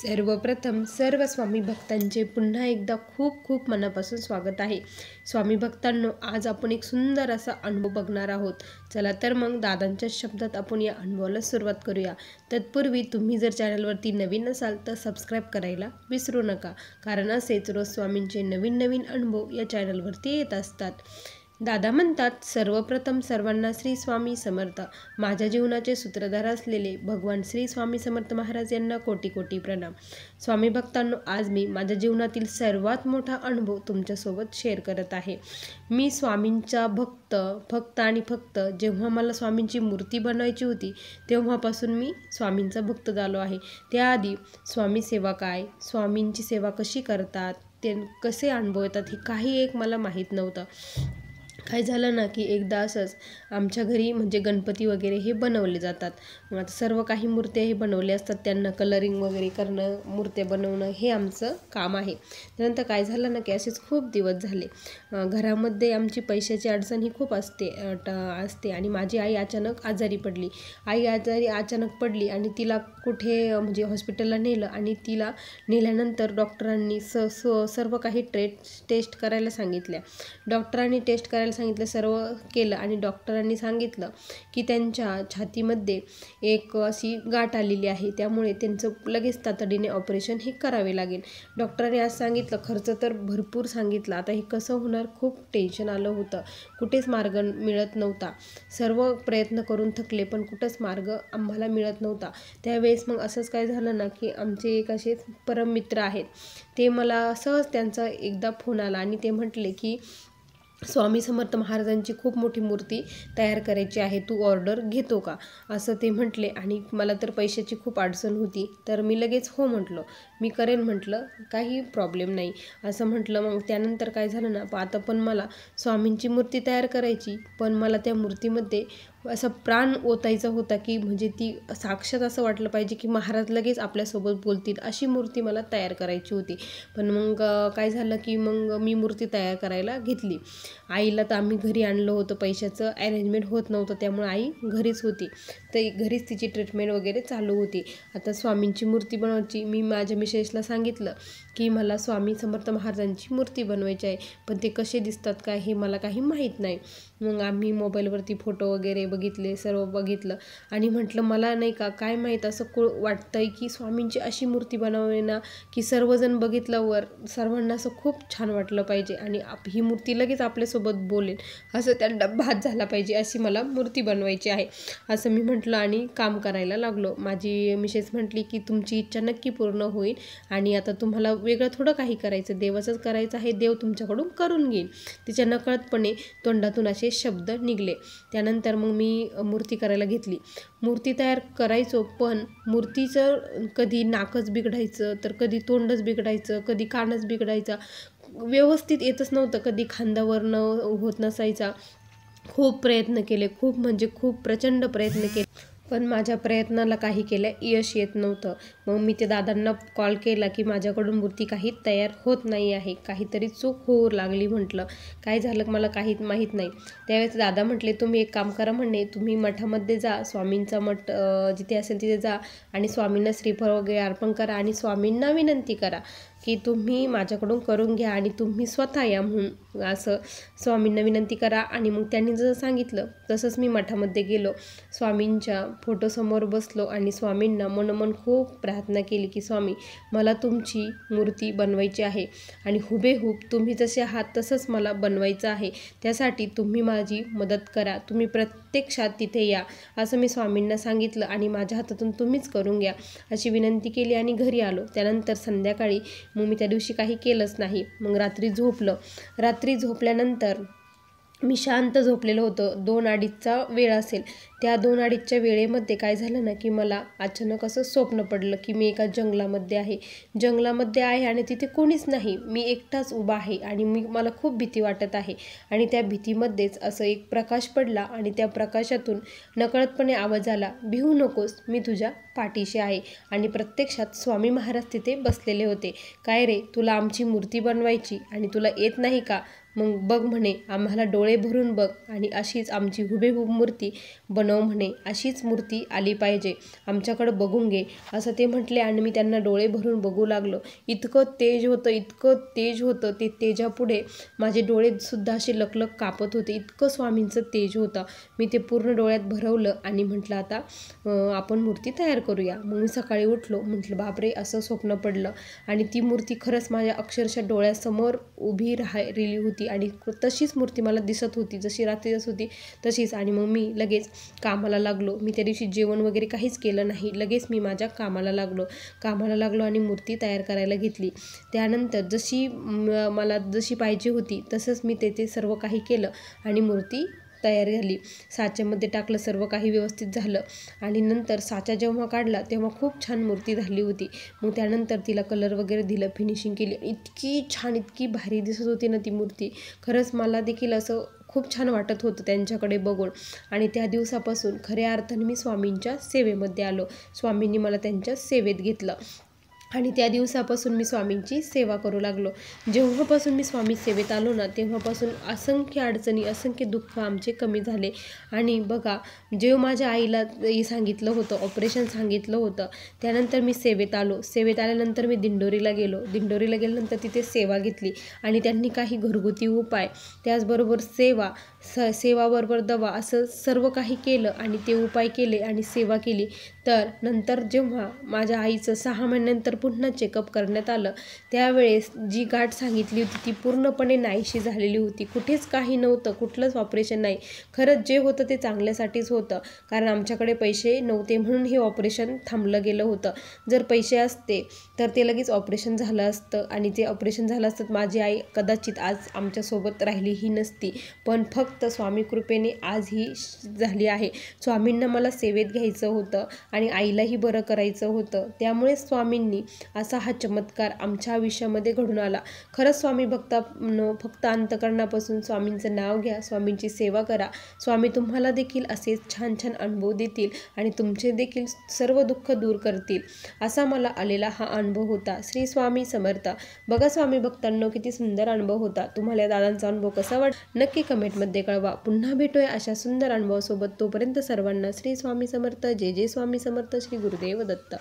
सर्वप्रथम सर्व स्वामी भक्तांचे पुन्हा एकदा खूप खूप मनापासून स्वागत आहे. स्वामी भक्तांनो, आज आपण एक सुंदर असा अनुभव बघणार आहोत. चला तर मग दादांच्या शब्दात आपण या अनुभवाला सुरुवात करूया. तत्पूर्वी तुम्ही जर चॅनलवरती नवीन असाल तर सबस्क्राईब करायला विसरू नका, कारण असेच रोज स्वामींचे नवीन नवीन अनुभव या चॅनलवरती येत असतात. दादा म्हणतात, सर्वप्रथम सर्वांना श्री स्वामी समर्थ. माझ्या जीवनाचे सूत्रधार असलेले भगवान श्री स्वामी समर्थ महाराज यांना कोटी कोटी प्रणाम. स्वामी भक्तांनो, आज मी माझ्या जीवनातील सर्वात मोठा अनुभव तुमच्यासोबत शेअर करत आहे. मी स्वामींचा फक्त जेव्हा मला स्वामींची मूर्ती बनवायची होती तेव्हापासून मी स्वामींचा भक्त झालो आहे. त्याआधी स्वामी सेवा काय, स्वामींची सेवा कशी करतात, ते कसे अनुभव येतात हे काही एक मला माहीत नव्हतं. काय झालं ना की एकदा असंच आमच्या घरी म्हणजे गणपती वगैरे हे बनवले जातात. मग आता सर्व काही मूर्त्या हे बनवले असतात, त्यांना कलरिंग वगैरे करणं, मूर्त्या बनवणं हे आमचं काम आहे. त्यानंतर काय झालं ना की असेच खूप दिवस झाले. घरामध्ये आमची पैशाची अडचण ही खूप असते आणि माझी आई अचानक आजारी पडली. अचानक पडली आणि तिला कुठे म्हणजे हॉस्पिटलला नेलं आणि तिला नेल्यानंतर डॉक्टरांनी सर्व काही टेस्ट करायला सांगितल्या. डॉक्टरांनी टेस्ट करायला सांगितलं, सर्व केलं आणि डॉक्टरांनी सांगितलं की त्यांच्या छातीमध्ये एक अशी गाठ आलेली आहे, त्यामुळे त्यांचं लगेच तातडीने ऑपरेशन हे करावे लागेल. डॉक्टरांनी आज सांगितलं, खर्च तर भरपूर सांगितला. आता हे कसं होणार, खूप टेन्शन आलं होतं. कुठेच मार्ग मिळत नव्हता. सर्व प्रयत्न करून थकले पण कुठंच मार्ग आम्हाला मिळत नव्हता. त्यावेळेस मग असंच काय झालं ना की आमचे एक असे परम मित्र आहेत, ते मला सहज त्यांचा एकदा फोन आला आणि ते म्हटले की स्वामी समर्थ महाराजांची खूप मोठी मूर्ती तयार करायची आहे, तू ऑर्डर घेतो का, असं ते म्हटले. आणि मला तर पैशाची खूप अडचण होती, तर मी लगेच हो म्हटलं, मी करेन म्हटलं, काही प्रॉब्लेम नाही असं म्हटलं. मग त्यानंतर काय झालं ना, आता पण मला स्वामींची मूर्ती तयार करायची, पण मला त्या मूर्तीमध्ये असं प्राण ओतायचा होता की म्हणजे ती साक्षात असं वाटलं पाहिजे की महाराज लगेच आपल्यासोबत बोलतील, अशी मूर्ती मला तयार करायची होती. पण मग काय झालं की मग मी मूर्ती तयार करायला घेतली. आईला तर आम्ही घरी आणलं होतं, पैशाचं अरेंजमेंट होत नव्हतं, त्यामुळे आई घरीच होती. तर घरीच तिची ट्रीटमेंट वगैरे चालू होती. आता स्वामींची मूर्ती बनवायची, मी माझ्या मिसेसला सांगितलं की मला स्वामी समर्थ महाराजांची मूर्ती बनवायची आहे, पण ते कसे दिसतात काय हे मला काही माहीत नाही. मग आम्ही मोबाईलवरती फोटो वगैरे बघितले, सर्व बघितलं आणि म्हटलं, मला नाही का काय माहीत असं वाटतंय की स्वामींची अशी मूर्ती बनवावी ना की सर्वजण बघितल्यावर सर्वांना असं खूप छान वाटलं पाहिजे आणि ही मूर्ती लगेच आपल्यासोबत बोलेल, असं त्यांना भास झाला पाहिजे, अशी मला मूर्ती बनवायची आहे असं मी म्हटलं आणि काम करायला लागलो. माझी मिसेस म्हटली की तुमची इच्छा नक्की पूर्ण होईल आणि आता तुम्हाला वेगळं थोडं काही करायचं, देवाचंच करायचं आहे, देव तुमच्याकडून करून घेईल. तिच्या नकळतपणे तोंडातून असे शब्द निघले. त्यानंतर मग मी मूर्ती करायला घेतली. मूर्ती तयार करायचो, पण मूर्तीचं कधी नाकच बिघडायचं, तर कधी तोंडच बिघडायचं, कधी कानच बिघडायचा, व्यवस्थित येतच नव्हतं, कधी खांद्यावरनं होत नसायचा. खूप प्रयत्न केले, खूप म्हणजे खूप प्रचंड प्रयत्न केले, पण माझ्या प्रयत्नाला काही केल्या यश येत नव्हतं. मग मी ते दादांना कॉल केला की माझ्याकडून मूर्ती काही तयार होत नाही आहे, काहीतरी चूक होऊ लागली. म्हटलं काय झालं मला काही माहीत नाही. त्यावेळेस दादा म्हटले, तुम्ही एक काम करा म्हणे, तुम्ही मठामध्ये जा, स्वामींचा मठ जिथे असेल तिथे जा आणि स्वामींना श्रीफळ वगैरे अर्पण करा आणि स्वामींना विनंती करा की तुम्ही माझ्याकडून करून घ्या आणि तुम्ही स्वतः या म्हणून, असं स्वामींना विनंती करा. आणि मग त्यांनी जसं सांगितलं तसंच मी मठामध्ये गेलो, स्वामींच्या फोटोसमोर बसलो आणि स्वामींना मनोमन खूप प्रार्थना केली की स्वामी, मला तुमची मूर्ती बनवायची आहे आणि हुबेहूब तुम्ही जसे आहात तसंच मला बनवायचं आहे, त्यासाठी तुम्ही माझी मदत करा, तुम्ही प्रत्यक्षात तिथे या, असं मी स्वामींना सांगितलं आणि माझ्या हातातून तुम्हीच करून घ्या अशी विनंती केली आणि घरी आलो. त्यानंतर संध्याकाळी मग मी त्या दिवशी काही केलंच नाही. मग रात्री झोपलं. रात्री झोपल्यानंतर मी शांत झोपलेलं होतं. 2:30चा वेळ असेल. त्या 2:30च्या वेळेमध्ये काय झालं ना की मला अचानक असं स्वप्न पडलं की मी एका जंगलामध्ये आहे आणि तिथे कोणीच नाही, मी एकटाच उभा आहे आणि मला खूप भीती वाटत आहे. आणि त्या भीतीमध्येच असं एक प्रकाश पडला आणि त्या प्रकाशातून नकळतपणे आवाज आला, भिवू नकोस, मी तुझ्या पाठीशी आहे आणि प्रत्यक्षात स्वामी महाराज तिथे बसलेले होते. काय रे, तुला आमची मूर्ती बनवायची आणि तुला येत नाही का? मग बघ म्हणे, आम्हाला डोळे भरून बघ आणि अशीच आमची हुबेहूब मूर्ती बनव म्हणे. अशीच मूर्ती आली पाहिजे, आमच्याकडं बघून घे असं ते म्हटले. आणि मी त्यांना डोळे भरून बघू लागलो. इतकं तेज होतं, इतकं तेज होतं. ते तेजापुढे माझे डोळेसुद्धा असे लकलक कापत होते. इतकं स्वामींचं तेज होतं. मी ते पूर्ण डोळ्यात भरवलं आणि म्हटलं आता आपण मूर्ती तयार करूया. मग मी सकाळी उठलो, म्हटलं बापरे, असं स्वप्न पडलं आणि ती मूर्ती खरंच माझ्या अक्षरशः डोळ्यासमोर उभी राहिलेली होती आणि तशीच मूर्ती मला दिसत होती, जशी रात्री दिसत होती तशीच. आणि मग मी लगेच कामाला लागलो. मी त्या दिवशी जेवण वगैरे काहीच केलं नाही. लगेच मी माझ्या कामाला लागलो आणि मूर्ती तयार करायला घेतली. त्यानंतर मला जशी पाहिजे होती तसंच मी ते सर्व काही केलं आणि मूर्ती तयार झाली. साच्यामध्ये टाकलं, सर्व काही व्यवस्थित झालं आणि नंतर साचा जेव्हा काढला तेव्हा खूप छान मूर्ती झाली होती. मग त्यानंतर तिला कलर वगैरे दिलं, फिनिशिंग केली. इतकी छान, इतकी भारी दिसत होती ना ती मूर्ती. खरंच मला देखील असं खूप छान वाटत होतं त्यांच्याकडे बघून. आणि त्या दिवसापासून खऱ्या अर्थाने मी स्वामींच्या सेवेमध्ये आलो. स्वामींनी मला त्यांच्या सेवेत घेतलं आणि त्या दिवसापासून मी स्वामींची सेवा करू लागलो. जेव्हापासून मी स्वामी सेवेत आलो ना, तेव्हापासून असंख्य अडचणी, असंख्य दुःख आमचे कमी झाले. आणि बघा, जेव्हा माझ्या आईला सांगितलं होतं, ऑपरेशन सांगितलं होतं, त्यानंतर मी सेवेत आलो. सेवेत आल्यानंतर मी दिंडोरीला गेल्यानंतर तिथे सेवा घेतली आणि त्यांनी काही घरगुती उपाय, त्याचबरोबर सेवाबरोबर दवा असं सर्व काही केलं आणि ते उपाय केले आणि सेवा केली. तर नंतर जेव्हा माझ्या आईचं 6 महिन्यानंतर पुन्हा चेकअप करण्यात आलं, त्यावेळेस जी गाठ सांगितली होती ती पूर्णपणे नाहीशी झालेली होती. कुठेच काही नव्हतं, कुठलंच ऑपरेशन नाही. खरंच जे होतं ते चांगल्यासाठीच होतं, कारण आमच्याकडे पैसे नव्हते म्हणून हे ऑपरेशन थांबलं गेलं होतं. जर पैसे असते तर ते लगेच ऑपरेशन झालं असतं आणि ते ऑपरेशन झालं असतं तर माझी आई कदाचित आज आमच्यासोबत राहिलीही नसती. पण फक्त स्वामी कृपेने आज ही झाली आहे. स्वामींना मला सेवेत घ्यायचं होतं आणि आईलाही बरं करायचं होतं. त्यामुळे स्वामींनी असा हा चमत्कार आमच्या आयुष्यामध्ये घडून आला. खरंच स्वामी भक्तांनो, फक्त अंतःकरणापासून स्वामींचं नाव घ्या, स्वामींची सेवा करा. स्वामी तुम्हाला देखील असेच छान छान अनुभव देतील आणि तुमचे देखील सर्व दुःख दूर करतील. असा मला आलेला हा अनुभव होता. श्री स्वामी समर्थ. बघा स्वामी भक्तांनो, किती सुंदर अनुभव होता. तुम्हाला दादांचा अनुभव कसा वाटला नक्की कमेंटमध्ये कळवा. पुन्हा भेटूया अशा सुंदर अनुभवासोबत. तोपर्यंत सर्वांना श्री स्वामी समर्थ. जय जय स्वामी समर्थ. श्री गुरुदेव दत्त.